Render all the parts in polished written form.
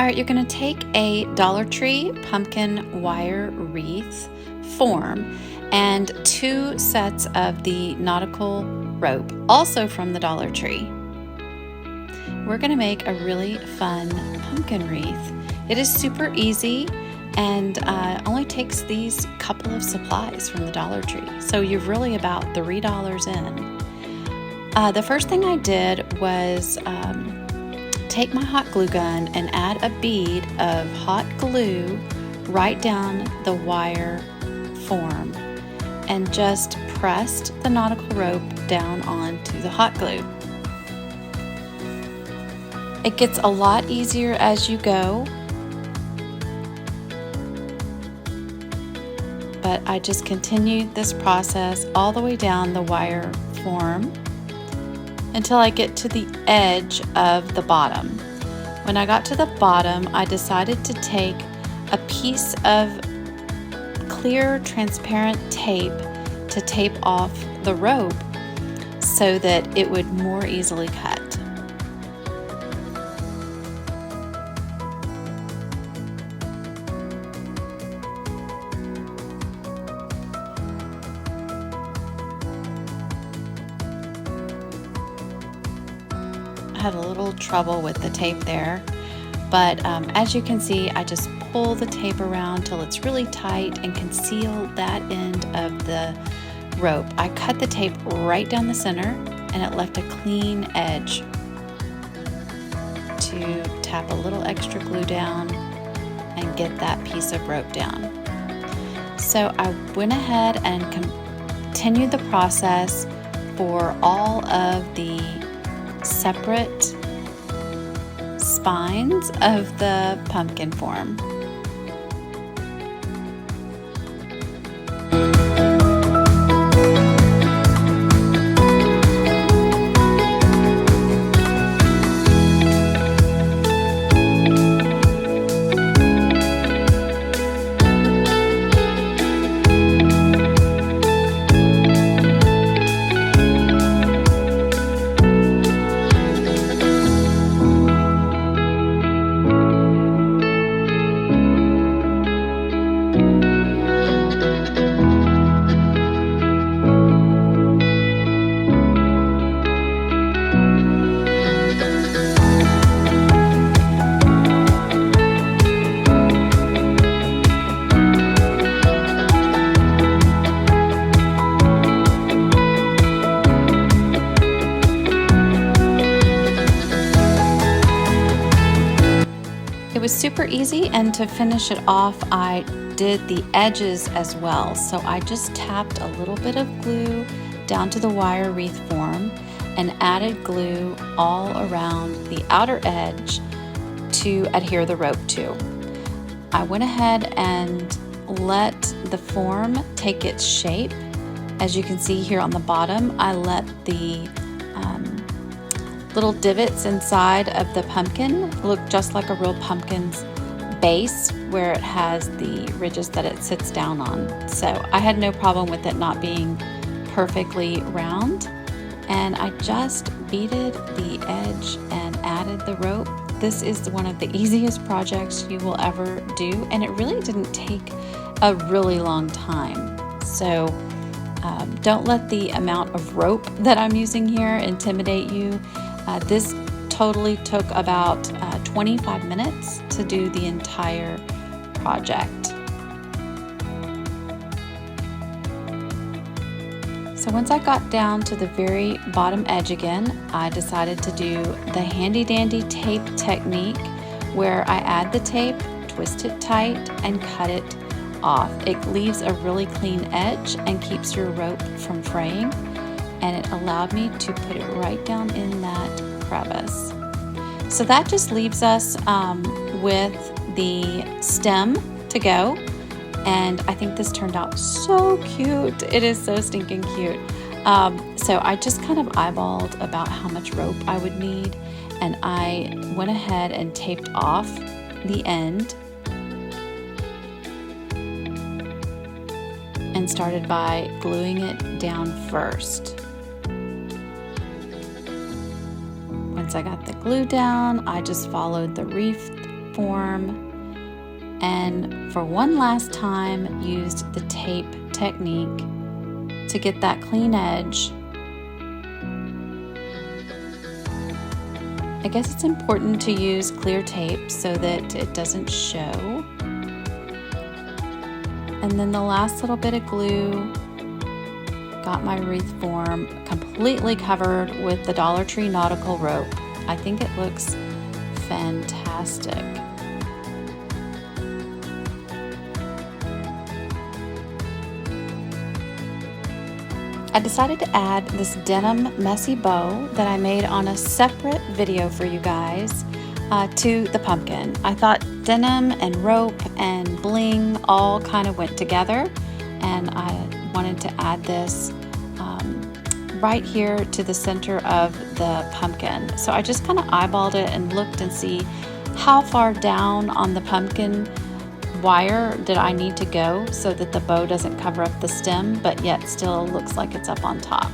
All right, you're going to take a Dollar Tree pumpkin wire wreath form and 2 sets of the nautical rope, also from the Dollar Tree. We're going to make a really fun pumpkin wreath. It is super easy and only takes these couple of supplies from the Dollar Tree. So you're really about $3 in. The first thing I did was take my hot glue gun and add a bead of hot glue right down the wire form and just pressed the nautical rope down onto the hot glue. It gets a lot easier as you go, but I just continued this process all the way down the wire form until I get to the edge of the bottom. When I got to the bottom, I decided to take a piece of clear, transparent tape to tape off the rope so that it would more easily cut. I had a little trouble with the tape there, but as you can see, I just pull the tape around till it's really tight and conceal that end of the rope. I cut the tape right down the center and it left a clean edge to tap a little extra glue down and get that piece of rope down. So I went ahead and continued the process for all of the separate spines of the pumpkin form. It was super easy, and to finish it off, I did the edges as well. So I just tapped a little bit of glue down to the wire wreath form and added glue all around the outer edge to adhere the rope to. I went ahead and let the form take its shape. As you can see here on the bottom, I let the little divots inside of the pumpkin look just like a real pumpkin's base, where it has the ridges that it sits down on. So I had no problem with it not being perfectly round, and I just beaded the edge and added the rope. This is one of the easiest projects you will ever do, and it really didn't take a really long time. So don't let the amount of rope that I'm using here intimidate you. This totally took about 25 minutes to do the entire project. So once I got down to the very bottom edge again, I decided to do the handy dandy tape technique, where I add the tape, twist it tight, and cut it off. It leaves a really clean edge and keeps your rope from fraying, and it allowed me to put it right down in that crevice. So that just leaves us with the stem to go, and I think this turned out so cute. It is so stinking cute. So I just kind of eyeballed about how much rope I would need, and I went ahead and taped off the end and started by gluing it down first. Once I got the glue down, I just followed the Wreath form, and for one last time used the tape technique to get that clean edge. I guess it's important to use clear tape so that it doesn't show. And then the last little bit of glue, got my wreath form completely covered with the Dollar Tree nautical rope. I think it looks fantastic. I decided to add this Denim Messy Bow that I made on a separate video for you guys to the pumpkin. I thought denim and rope and bling all kind of went together, and I wanted to add this right here to the center of the pumpkin. So I just kind of eyeballed it and looked and see how far down on the pumpkin wire did I need to go so that the bow doesn't cover up the stem, but yet still looks like it's up on top.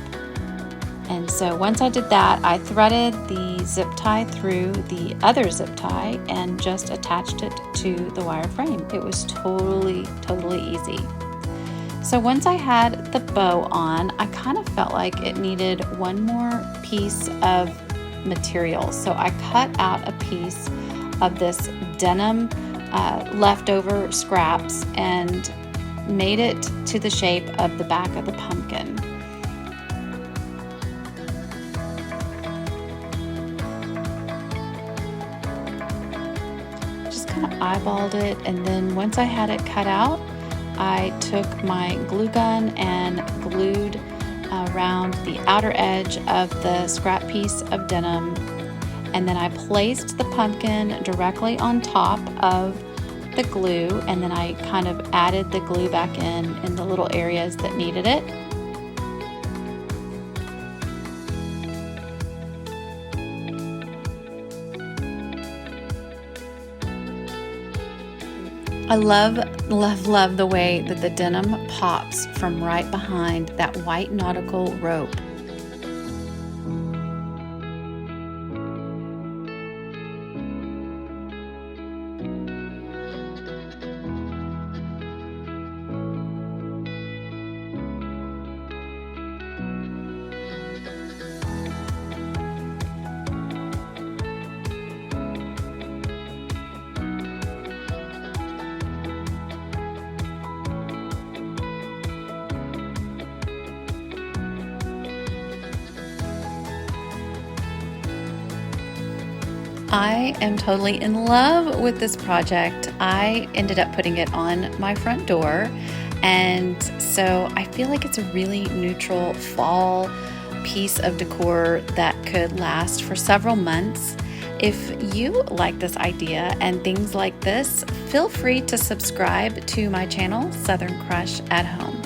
And so once I did that, I threaded the zip tie through the other zip tie and just attached it to the wire frame. It was totally easy. So once I had the bow on, I kind of felt like it needed one more piece of material. So I cut out a piece of this denim leftover scraps and made it to the shape of the back of the pumpkin. Just kind of eyeballed it, and then once I had it cut out, I took my glue gun and glued around the outer edge of the scrap piece of denim, and then I placed the pumpkin directly on top of the glue, and then I kind of added the glue back in the little areas that needed it. I love the way that the denim pops from right behind that white nautical rope. I am totally in love with this project. I ended up putting it on my front door, and so I feel like it's a really neutral fall piece of decor that could last for several months. If you like this idea and things like this, feel free to subscribe to my channel, Southern Crush at Home.